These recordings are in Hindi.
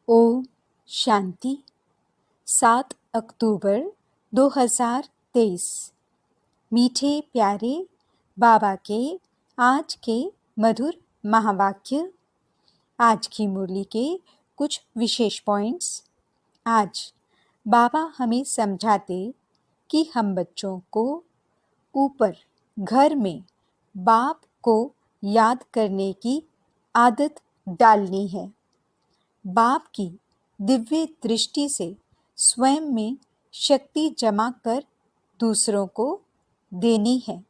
ओम शांति। 7 अक्टूबर 2023। मीठे प्यारे बाबा के आज के मधुर महावाक्य। आज की मुरली के कुछ विशेष पॉइंट्स। आज बाबा हमें समझाते कि हम बच्चों को ऊपर घर में बाप को याद करने की आदत डालनी है। बाप की दिव्य दृष्टि से स्वयं में शक्ति जमा कर दूसरों को देनी है।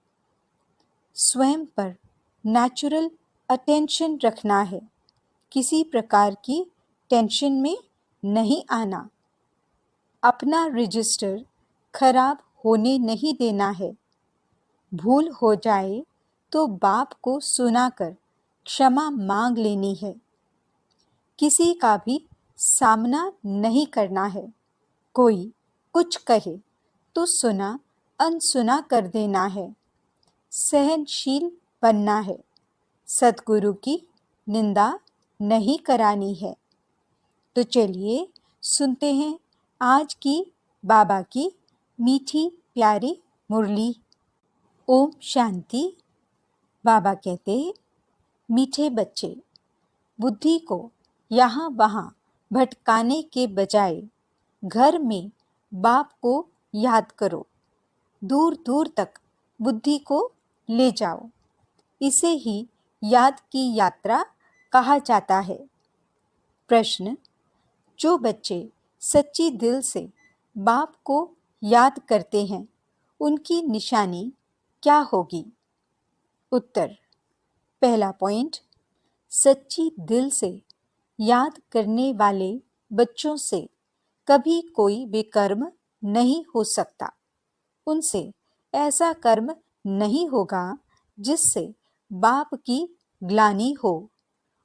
स्वयं पर नेचुरल अटेंशन रखना है। किसी प्रकार की टेंशन में नहीं आना। अपना रजिस्टर खराब होने नहीं देना है। भूल हो जाए तो बाप को सुनाकर क्षमा मांग लेनी है। किसी का भी सामना नहीं करना है। कोई कुछ कहे तो सुना अनसुना कर देना है। सहनशील बनना है। सद्गुरु की निंदा नहीं करानी है। तो चलिए सुनते हैं आज की बाबा की मीठी प्यारी मुरली। ओम शांति। बाबा कहते, मीठे बच्चे, बुद्धि को यहाँ वहाँ भटकाने के बजाय घर में बाप को याद करो। दूर दूर तक बुद्धि को ले जाओ। इसे ही याद की यात्रा कहा जाता है। प्रश्न: जो बच्चे सच्ची दिल से बाप को याद करते हैं, उनकी निशानी क्या होगी? उत्तर: पहला पॉइंट, सच्ची दिल से याद करने वाले बच्चों से कभी कोई विकर्म नहीं हो सकता। उनसे ऐसा कर्म नहीं होगा जिससे बाप की ग्लानि हो।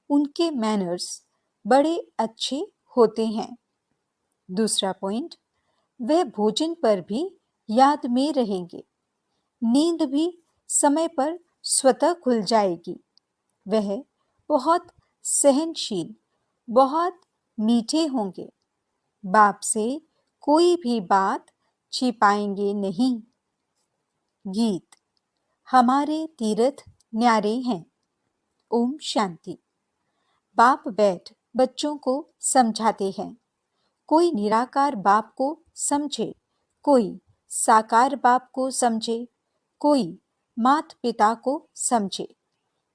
उनके मैनर्स बड़े अच्छे होते हैं। दूसरा पॉइंट, वह भोजन पर भी याद में रहेंगे। नींद भी समय पर स्वतः खुल जाएगी। वह बहुत सहनशील, बहुत मीठे होंगे। बाप से कोई भी बात छिपाएंगे नहीं। गीत: हमारे तीर्थ न्यारे हैं। ओम शांति। बाप बैठ बच्चों को समझाते हैं। कोई निराकार बाप को समझे, कोई साकार बाप को समझे, कोई माता पिता को समझे।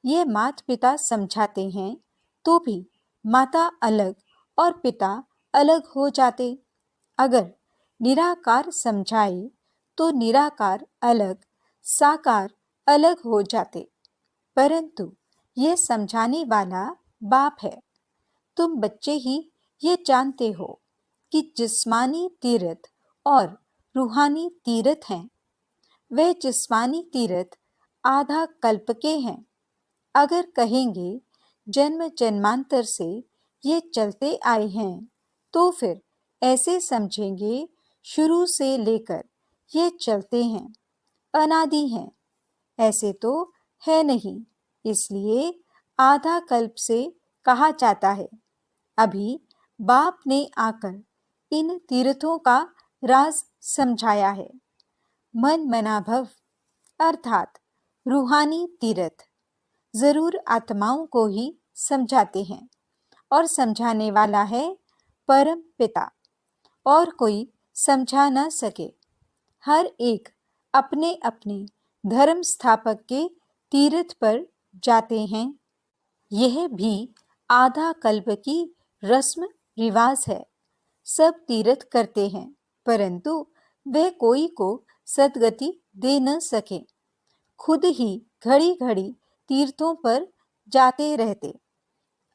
ये माता पिता समझाते हैं तो भी माता अलग और पिता अलग हो जाते। अगर निराकार समझाए तो निराकार अलग, साकार अलग हो जाते। परंतु ये समझाने वाला बाप है। तुम बच्चे ही ये जानते हो कि जिस्मानी तीर्थ और रूहानी तीर्थ हैं। वे जिस्मानी तीर्थ आधा कल्प के हैं। अगर कहेंगे जन्म जन्मांतर से ये चलते आए हैं, तो फिर ऐसे समझेंगे शुरू से लेकर ये चलते हैं, अनादि हैं। ऐसे तो है नहीं, इसलिए आधा कल्प से कहा जाता है। अभी बाप ने आकर इन तीर्थों का राज समझाया है। मन मनाभव अर्थात रूहानी तीर्थ जरूर आत्माओं को ही समझाते हैं और समझाने वाला है परम पिता, और कोई समझा न सके। हर एक अपने अपने धर्म स्थापक के तीर्थ पर जाते हैं। यह भी आधा कल्प की रस्म रिवाज है। सब तीर्थ करते हैं, परंतु वे कोई को सद्गति दे न सके। खुद ही घड़ी घड़ी तीर्थों पर जाते रहते।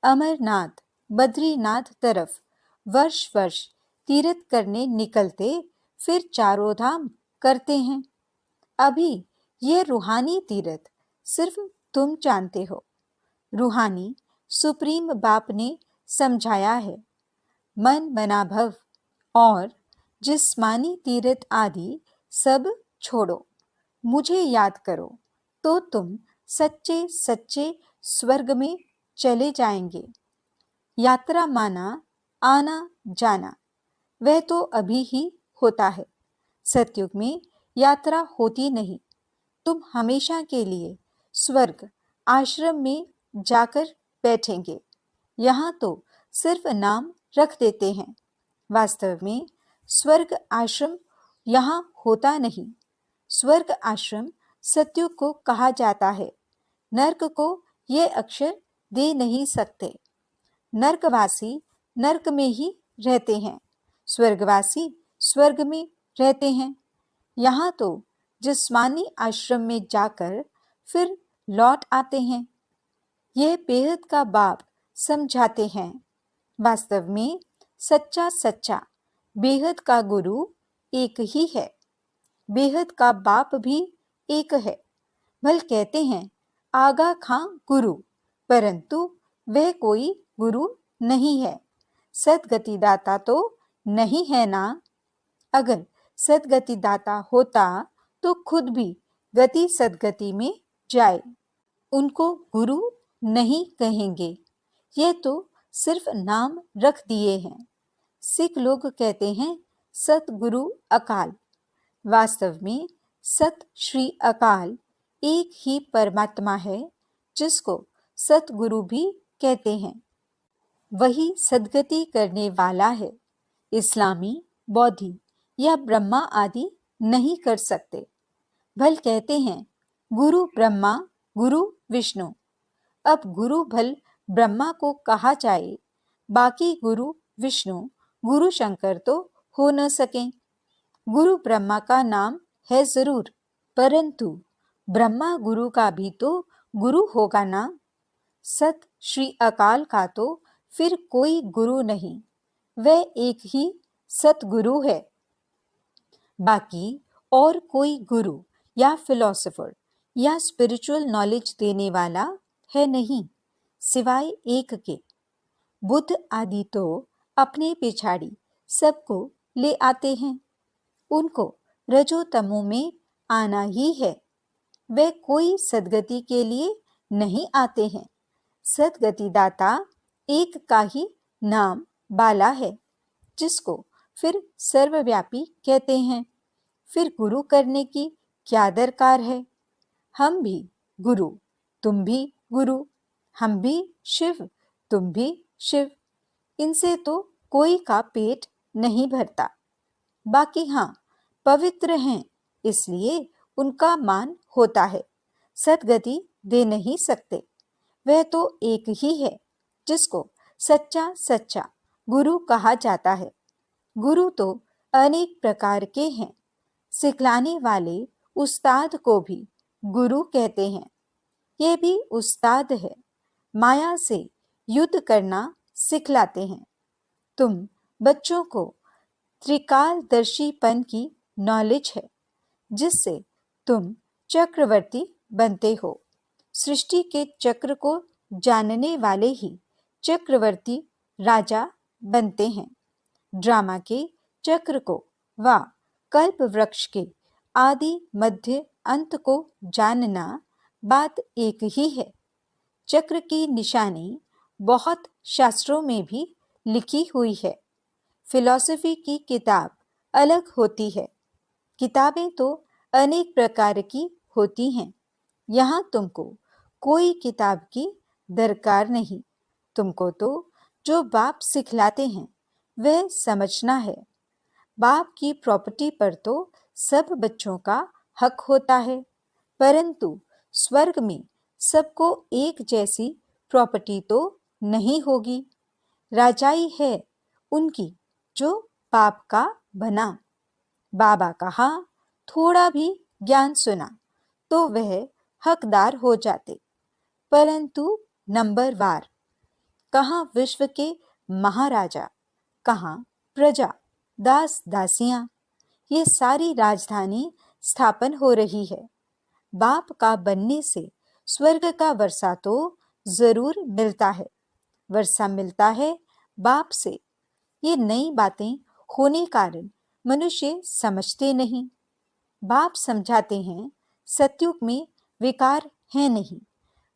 अमरनाथ, बद्रीनाथ तरफ वर्ष वर्ष तीर्थ करने निकलते, फिर चारों धाम करते हैं। अभी ये रूहानी तीर्थ सिर्फ तुम जानते हो। रूहानी सुप्रीम बाप ने समझाया है। मन मनाभव और जिस्मानी तीर्थ आदि सब छोड़ो, मुझे याद करो, तो तुम सच्चे सच्चे स्वर्ग में चले जाएंगे। यात्रा माना आना जाना वह तो अभी ही होता है। सतयुग में यात्रा होती नहीं। तुम हमेशा के लिए स्वर्ग आश्रम में जाकर बैठेंगे। यहाँ तो सिर्फ नाम रख देते हैं। वास्तव में स्वर्ग आश्रम यहाँ होता नहीं। स्वर्ग आश्रम सतयुग को कहा जाता है। नर्क को ये अक्षर दे नहीं सकते। नर्कवासी नर्क में ही रहते हैं, स्वर्गवासी स्वर्ग में रहते हैं। यहाँ तो जिस्मानी आश्रम में जाकर फिर लौट आते हैं। यह बेहद का बाप समझाते हैं। वास्तव में सच्चा सच्चा बेहद का गुरु एक ही है। बेहद का बाप भी एक है। भल कहते हैं आगा खां गुरु, परंतु वह कोई गुरु नहीं है। सदगति दाता तो नहीं है ना। अगर सदगति दाता होता तो खुद भी गति सदगति में जाए। उनको गुरु नहीं कहेंगे। ये तो सिर्फ नाम रख दिए हैं। सिख लोग कहते हैं सतगुरु अकाल। वास्तव में सत श्री अकाल एक ही परमात्मा है, जिसको सतगुरु भी कहते हैं। वही सदगति करने वाला है। इस्लामी, बौद्धि या ब्रह्मा आदि नहीं कर सकते। भल कहते हैं गुरु ब्रह्मा गुरु विष्णु। अब गुरु भल ब्रह्मा को कहा जाए, बाकी गुरु विष्णु गुरु शंकर तो हो न सके। गुरु ब्रह्मा का नाम है जरूर, परंतु ब्रह्मा गुरु का भी तो गुरु होगा ना। सत श्री अकाल का तो फिर कोई गुरु नहीं, वह एक ही सतगुरु है। बाकी और कोई गुरु या फिलोसोफर या स्पिरिचुअल नॉलेज देने वाला है नहीं, सिवाय एक के। बुद्ध आदि तो अपने पिछाड़ी सबको ले आते हैं। उनको रजो तमो में आना ही है। वे कोई सदगति के लिए नहीं आते हैं। सदगति दाता एक का ही नाम बाला है, जिसको फिर सर्वव्यापी कहते हैं। फिर गुरु करने की क्या दरकार है। हम भी गुरु, तुम भी गुरु। हम भी शिव, तुम भी शिव। इनसे तो कोई का पेट नहीं भरता। बाकी हाँ, पवित्र हैं, इसलिए उनका मान होता है। सदगति दे नहीं सकते। वह तो एक ही है, जिसको सच्चा सच्चा गुरु कहा जाता है। गुरु तो अनेक प्रकार के हैं। सिखलाने वाले उस्ताद को भी गुरु कहते हैं। ये भी उस्ताद है। माया से युद्ध करना सिखलाते हैं। तुम बच्चों को त्रिकालदर्शीपन की नॉलेज है, जिससे तुम चक्रवर्ती बनते हो। सृष्टि के चक्र को जानने वाले ही चक्रवर्ती राजा बनते हैं। ड्रामा के चक्र को व कल्प वृक्ष के आदि मध्य अंत को जानना बात एक ही है। चक्र की निशानी बहुत शास्त्रों में भी लिखी हुई है। फिलॉसफी की किताब अलग होती है। किताबें तो अनेक प्रकार की होती हैं। यहाँ तुमको कोई किताब की दरकार नहीं। तुमको तो जो बाप सिखलाते हैं वह समझना है। बाप की प्रॉपर्टी पर तो सब बच्चों का हक होता है, परंतु स्वर्ग में सबको एक जैसी प्रॉपर्टी तो नहीं होगी। राजाई है उनकी जो बाप का बना। बाबा कहा थोड़ा भी ज्ञान सुना तो वह हकदार हो जाते, परंतु नंबरवार। कहाँ विश्व के महाराजा, कहाँ प्रजा, दास दासियां, ये सारी राजधानी स्थापन हो रही है। बाप का बनने से स्वर्ग का वर्षा तो जरूर मिलता है। वर्षा मिलता है बाप से। ये नई बातें होने कारण मनुष्य समझते नहीं। बाप समझाते हैं सतयुग में विकार है नहीं।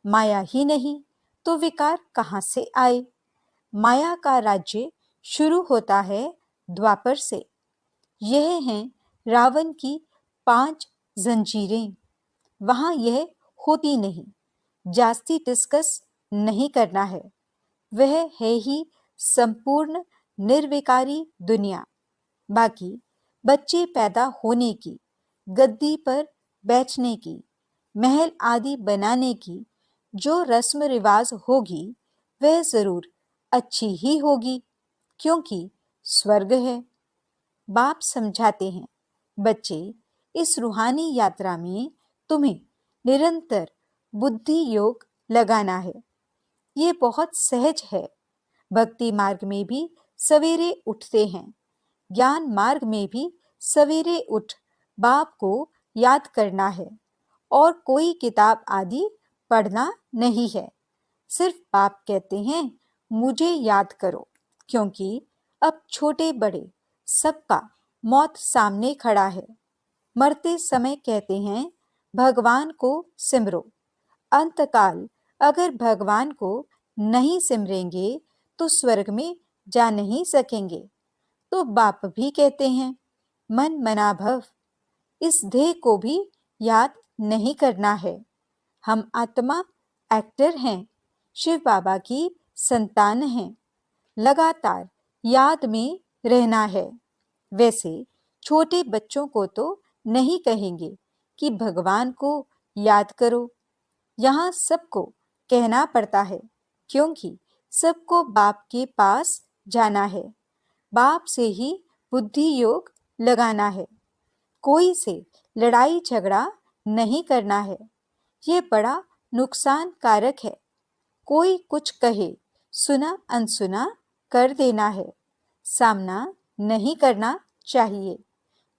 माया ही नहीं तो विकार कहाँ से आए। माया का राज्य शुरू होता है द्वापर से। यह हैं रावण की 5 जंजीरें। वहाँ यह होती नहीं, जास्ती डिस्कस नहीं करना है। वह है ही संपूर्ण निर्विकारी दुनिया। बाकी बच्चे पैदा होने की, गद्दी पर बैठने की, महल आदि बनाने की जो रस्म रिवाज होगी वह जरूर अच्छी ही होगी, क्योंकि स्वर्ग है। बाप समझाते हैं, बच्चे, इस रूहानी यात्रा में तुम्हें निरंतर बुद्धि योग लगाना है। ये बहुत सहज है। भक्ति मार्ग में भी सवेरे उठते हैं, ज्ञान मार्ग में भी सवेरे उठ बाप को याद करना है, और कोई किताब आदि पढ़ना नहीं है। सिर्फ बाप कहते हैं मुझे याद करो, क्योंकि अब छोटे बड़े सबका मौत सामने खड़ा है। मरते समय कहते हैं भगवान को सिमरो। अंतकाल अगर भगवान को नहीं सिमरेंगे तो स्वर्ग में जा नहीं सकेंगे। तो बाप भी कहते हैं मन मना भव। इस देह को भी याद नहीं करना है। हम आत्मा एक्टर हैं, शिव बाबा की संतान हैं। लगातार याद में रहना है। वैसे छोटे बच्चों को तो नहीं कहेंगे कि भगवान को याद करो। यहाँ सबको कहना पड़ता है, क्योंकि सबको बाप के पास जाना है। बाप से ही बुद्धि योग लगाना है। कोई से लड़ाई झगड़ा नहीं करना है। ये बड़ा नुकसानकारक है। कोई कुछ कहे, सुना अनसुना कर देना है। सामना नहीं करना चाहिए,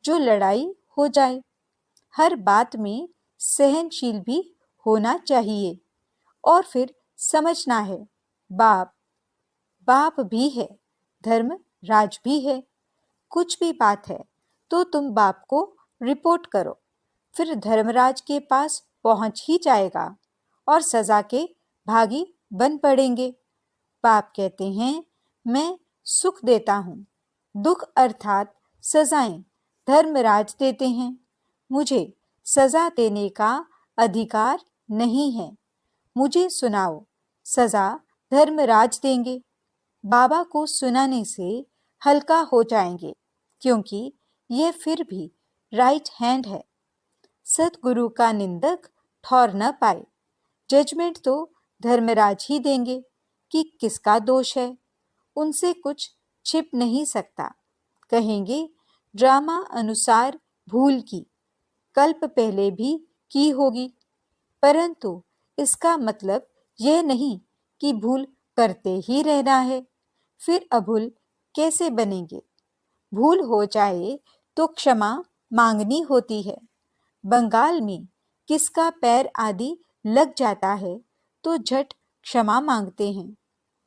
जो लड़ाई हो जाए। हर बात में सहनशील भी होना चाहिए, और फिर समझना है बाप बाप भी है, धर्म राज भी है। कुछ भी बात है तो तुम बाप को रिपोर्ट करो, फिर धर्मराज के पास पहुंच ही जाएगा और सजा के भागी बन पड़ेंगे। बाप कहते हैं मैं सुख देता हूँ। दुख अर्थात सजाएं धर्मराज देते हैं। मुझे सजा देने का अधिकार नहीं है। मुझे सुनाओ, सजा धर्मराज देंगे। बाबा को सुनाने से हल्का हो जाएंगे, क्योंकि ये फिर भी राइट हैंड है। सतगुरु का निंदक ठौर न पाए। जजमेंट तो धर्मराज ही देंगे कि किसका दोष है। उनसे कुछ छिप नहीं सकता। कहेंगे ड्रामा अनुसार भूल की, कल्प पहले भी की होगी, परंतु इसका मतलब यह नहीं कि भूल करते ही रहना है। फिर अभूल कैसे बनेंगे? भूल हो जाए तो क्षमा मांगनी होती है। बंगाल में किसका पैर आदि लग जाता है तो झट क्षमा मांगते हैं।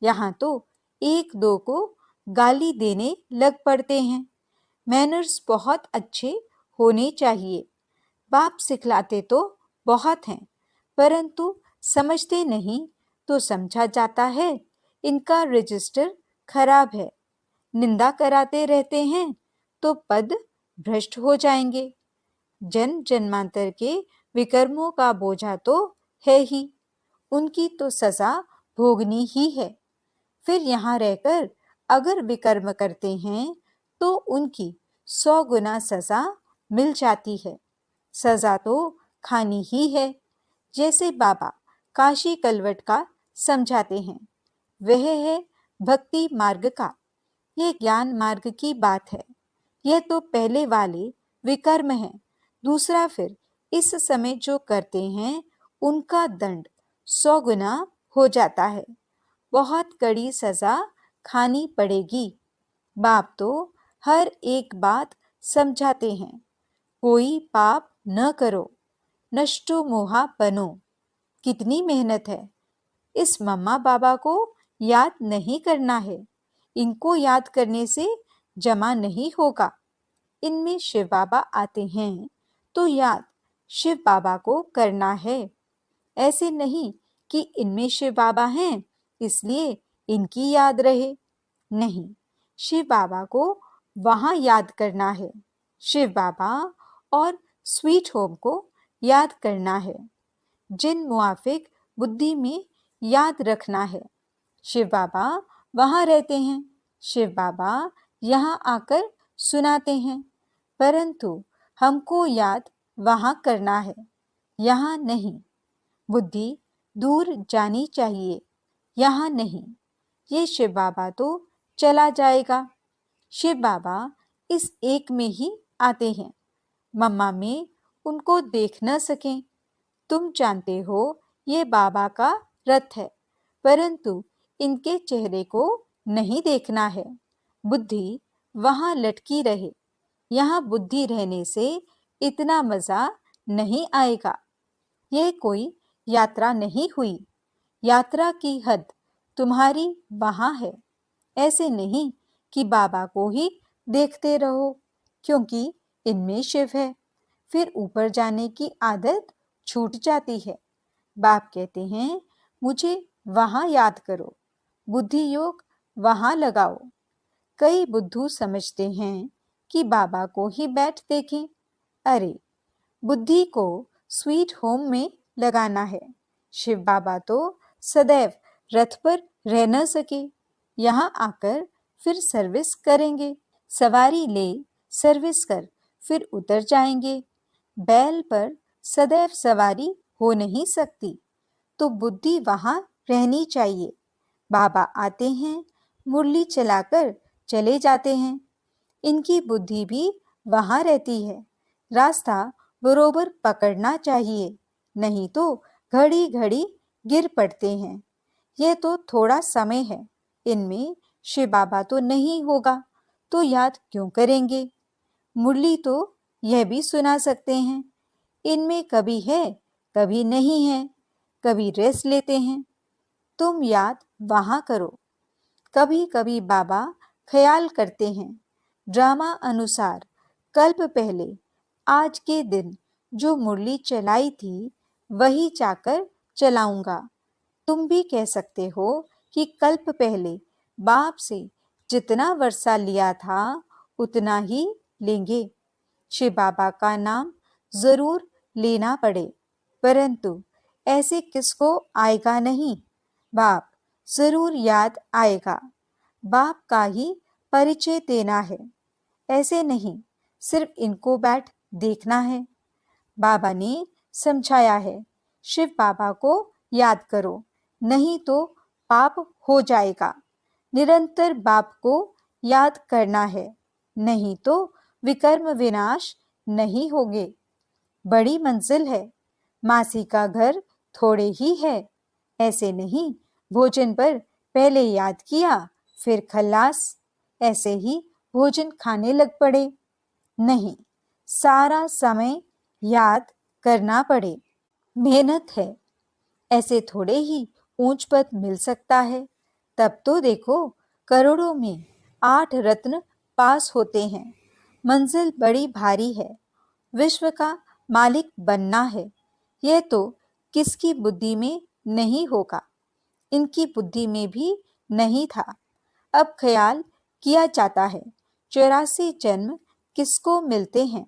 यहाँ तो एक दो को गाली देने लग पड़ते हैं। मैनर्स बहुत अच्छे होने चाहिए। बाप सिखलाते तो बहुत हैं, परंतु समझते नहीं तो समझा जाता है इनका रजिस्टर खराब है। निंदा कराते रहते हैं तो पद भ्रष्ट हो जाएंगे। जन्म जन्मांतर के विकर्मों का बोझा तो है ही, उनकी तो सजा भोगनी ही है। फिर यहाँ रहकर अगर विकर्म करते हैं तो उनकी 100 गुना सजा मिल जाती है। सजा तो खानी ही है, जैसे बाबा काशी कलवट का समझाते हैं। वह है भक्ति मार्ग का। यह ज्ञान मार्ग की बात है। यह तो पहले वाले विकर्म है। दूसरा फिर इस समय जो करते हैं उनका दंड 100 गुना हो जाता है। बहुत कड़ी सजा खानी पड़ेगी। बाप तो हर एक बात समझाते हैं। कोई पाप न करो, नष्टो मोहा बनो। कितनी मेहनत है। इस मम्मा बाबा को याद नहीं करना है। इनको याद करने से जमा नहीं होगा। इनमें शिव बाबा आते हैं तो याद शिव बाबा को करना है। ऐसे नहीं कि इनमें शिव बाबा हैं इसलिए इनकी याद रहे। नहीं, शिव बाबा को वहाँ याद करना है। शिव बाबा और स्वीट होम को याद करना है। जिन मुआफिक बुद्धि में याद रखना है। शिव बाबा वहाँ रहते हैं। शिव बाबा यहाँ आकर सुनाते हैं, परंतु हमको याद वहाँ करना है, यहाँ नहीं। बुद्धि दूर जानी चाहिए, यहाँ नहीं। ये शिव बाबा तो चला जाएगा। शिव बाबा इस एक में ही आते हैं। मम्मा में उनको देख न सकें। तुम जानते हो ये बाबा का रथ है, परंतु इनके चेहरे को नहीं देखना है। बुद्धि वहाँ लटकी रहे। यहाँ बुद्धि रहने से इतना मजा नहीं आएगा। यह कोई यात्रा नहीं हुई। यात्रा की हद तुम्हारी वहाँ है। ऐसे नहीं कि बाबा को ही देखते रहो क्योंकि इनमें शिव है, फिर ऊपर जाने की आदत छूट जाती है। बाप कहते हैं मुझे वहाँ याद करो, बुद्धि योग वहाँ लगाओ। कई बुद्धू समझते हैं कि बाबा को ही बैठ देखें। अरे, बुद्धि को स्वीट होम में लगाना है। शिव बाबा तो सदैव रथ पर रह न सके, यहाँ आकर फिर सर्विस करेंगे। सवारी ले सर्विस कर फिर उतर जाएंगे। बैल पर सदैव सवारी हो नहीं सकती, तो बुद्धि वहाँ रहनी चाहिए। बाबा आते हैं, मुरली चलाकर चले जाते हैं। इनकी बुद्धि भी वहाँ रहती है। रास्ता बरोबर पकड़ना चाहिए, नहीं तो घड़ी घड़ी गिर पड़ते हैं। यह तो थोड़ा समय है, इनमें शिव बाबा तो नहीं होगा, तो याद क्यों करेंगे? मुरली तो यह भी सुना सकते हैं। इनमें कभी है, कभी नहीं है, कभी रेस्ट लेते हैं। तुम याद वहाँ करो। कभी कभी बाबा ख्याल करते हैं, ड्रामा अनुसार कल्प पहले आज के दिन जो मुरली चलाई थी वही चाकर चलाऊंगा। तुम भी कह सकते हो कि कल्प पहले बाप से जितना वर्षा लिया था उतना ही लेंगे। शिव बाबा का नाम जरूर लेना पड़े, परंतु ऐसे किसको आएगा नहीं। बाप जरूर याद आएगा। बाप का ही परिचय देना है। ऐसे नहीं सिर्फ इनको बैठ देखना है। बाबा ने समझाया है, शिव बाबा को याद करो, नहीं तो पाप हो जाएगा। निरंतर बाप को याद करना है, नहीं तो विकर्म विनाश नहीं होंगे। बड़ी मंजिल है, मासी का घर थोड़े ही है। ऐसे नहीं भोजन पर पहले याद किया फिर खल्लास, ऐसे ही भोजन खाने लग पड़े। नहीं, सारा समय याद करना पड़े। मेहनत है, ऐसे थोड़े ही ऊंच पद मिल सकता है। तब तो देखो करोड़ों में 8 रत्न पास होते हैं। मंजिल बड़ी भारी है। विश्व का मालिक बनना है। यह तो किसकी बुद्धि में नहीं होगा। इनकी बुद्धि में भी नहीं था। अब ख्याल किया जाता है 84 जन्म किसको मिलते हैं।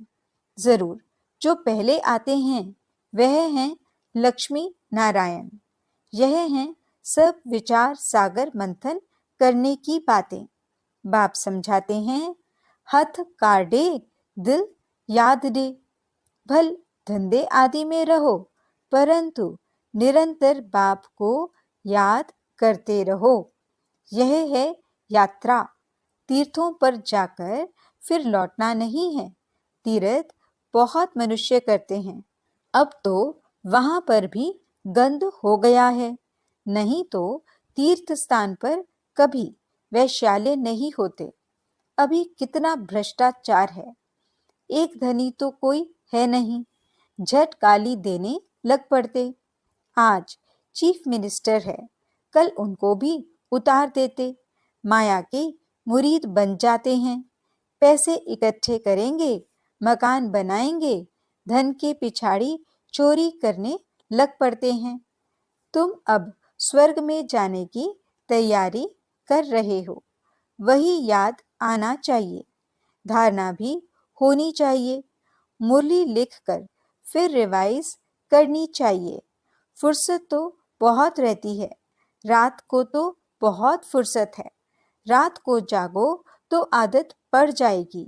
जरूर जो पहले आते हैं वह हैं लक्ष्मी नारायण। यह हैं सब विचार सागर मंथन करने की बातें। बाप समझाते हैं, हथ काटे दिल याद दे। भल धंधे आदि में रहो, परंतु निरंतर बाप को याद करते रहो। यह है यात्रा। तीर्थों पर जाकर फिर लौटना नहीं है। तीर्थ बहुत मनुष्य करते हैं। अब तो वहां पर भी गंद हो गया है। नहीं तो तीर्थ स्थान पर कभी वैश्यालय नहीं होते। अभी कितना भ्रष्टाचार है। एक धनी तो कोई है नहीं, झट गाली देने लग पड़ते। आज चीफ मिनिस्टर है, कल उनको भी उतार देते। माया के मुरीद बन जाते हैं। पैसे इकट्ठे करेंगे, मकान बनाएंगे, धन के पिछाड़ी चोरी करने लग पड़ते हैं। तुम अब स्वर्ग में जाने की तैयारी कर रहे हो। वही याद आना चाहिए। धारणा भी होनी चाहिए। मुरली लिखकर फिर रिवाइज करनी चाहिए। फुर्सत तो बहुत रहती है। रात को तो बहुत फुर्सत है। रात को जागो तो आदत पड़ जाएगी।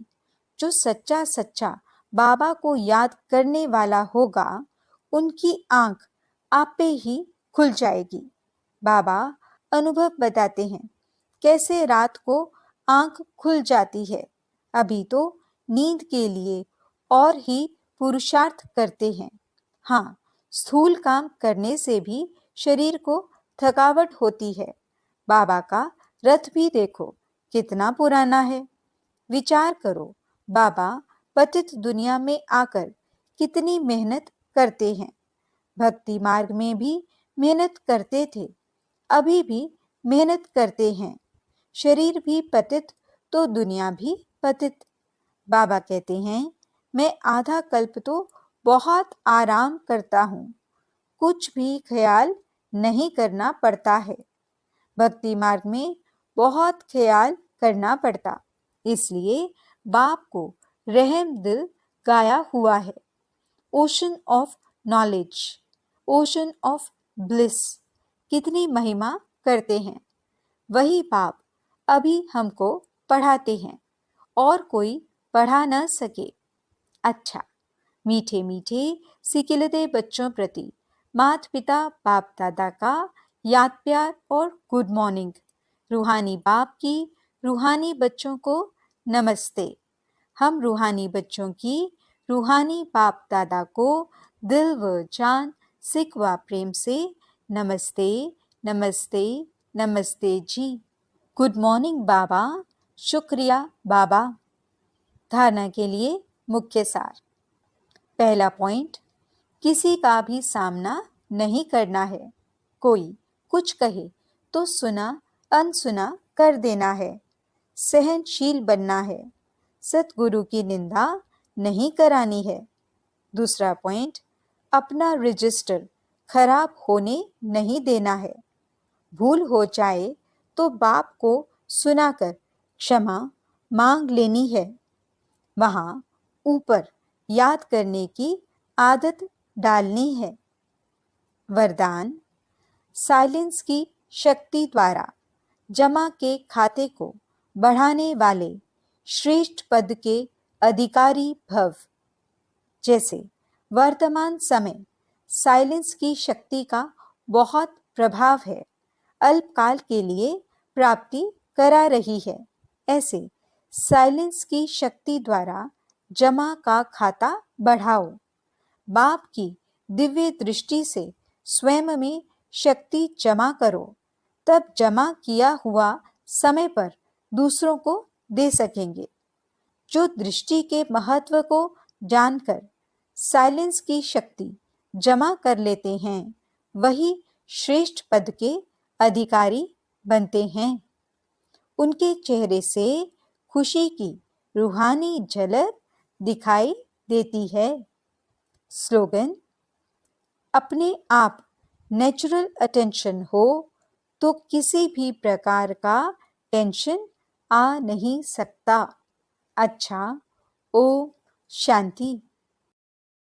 जो सच्चा सच्चा बाबा को याद करने वाला होगा, उनकी आंख आपे ही खुल जाएगी। बाबा अनुभव बताते हैं कैसे रात को आंख खुल जाती है। अभी तो नींद के लिए और ही पुरुषार्थ करते हैं। हाँ, स्थूल काम करने से भी शरीर को थकावट होती है। बाबा का रथ भी देखो कितना पुराना है। विचार करो, बाबा पतित दुनिया में आकर कितनी मेहनत करते हैं। भक्ति मार्ग में भी मेहनत करते थे, अभी भी मेहनत करते हैं। शरीर भी पतित तो दुनिया भी पतित। बाबा कहते हैं, मैं आधा कल्प तो बहुत आराम करता हूँ। कुछ भी ख्याल नहीं करना पड़ता है। भक्ति मार्ग में बहुत ख्याल करना पड़ता, इसलिए बाप को रहम दिल गाया हुआ है। Ocean of knowledge, ocean of bliss, कितनी महिमा करते हैं। वही बाप अभी हमको पढ़ाते हैं और कोई पढ़ा न सके। अच्छा, मीठे मीठे सिकिलते बच्चों प्रति माता पिता बाप दादा का याद प्यार और गुड मॉर्निंग। रूहानी बाप की रूहानी बच्चों को नमस्ते। हम रूहानी बच्चों की रूहानी बाप दादा को दिल व जान सिक व प्रेम से नमस्ते नमस्ते नमस्ते जी। गुड मॉर्निंग बाबा। शुक्रिया बाबा। धारणा के लिए मुख्य सार। पहला पॉइंट, किसी का भी सामना नहीं करना है। कोई कुछ कहे तो सुना अनसुना कर देना है। सहनशील बनना है। सतगुरु की निंदा नहीं करानी है। दूसरा पॉइंट, अपना रजिस्टर खराब होने नहीं देना है। भूल हो जाए तो बाप को सुनाकर क्षमा मांग लेनी है। वहाँ ऊपर याद करने की आदत डालनी है। वरदान, साइलेंस की शक्ति द्वारा जमा के खाते को बढ़ाने वाले श्रेष्ठ पद के अधिकारी भव। जैसे वर्तमान समय साइलेंस की शक्ति का बहुत प्रभाव है, अल्पकाल के लिए प्राप्ति करा रही है। ऐसे साइलेंस की शक्ति द्वारा जमा का खाता बढ़ाओ। बाप की दिव्य दृष्टि से स्वयं में शक्ति जमा करो, तब जमा किया हुआ समय पर दूसरों को दे सकेंगे। जो दृष्टि के महत्व को जानकर साइलेंस की शक्ति जमा कर लेते हैं, वही श्रेष्ठ पद के अधिकारी बनते हैं। उनके चेहरे से खुशी की रूहानी झलक दिखाई देती है। स्लोगन, अपने आप नेचुरल अटेंशन हो तो किसी भी प्रकार का टेंशन आ नहीं सकता। अच्छा, ओम शांति।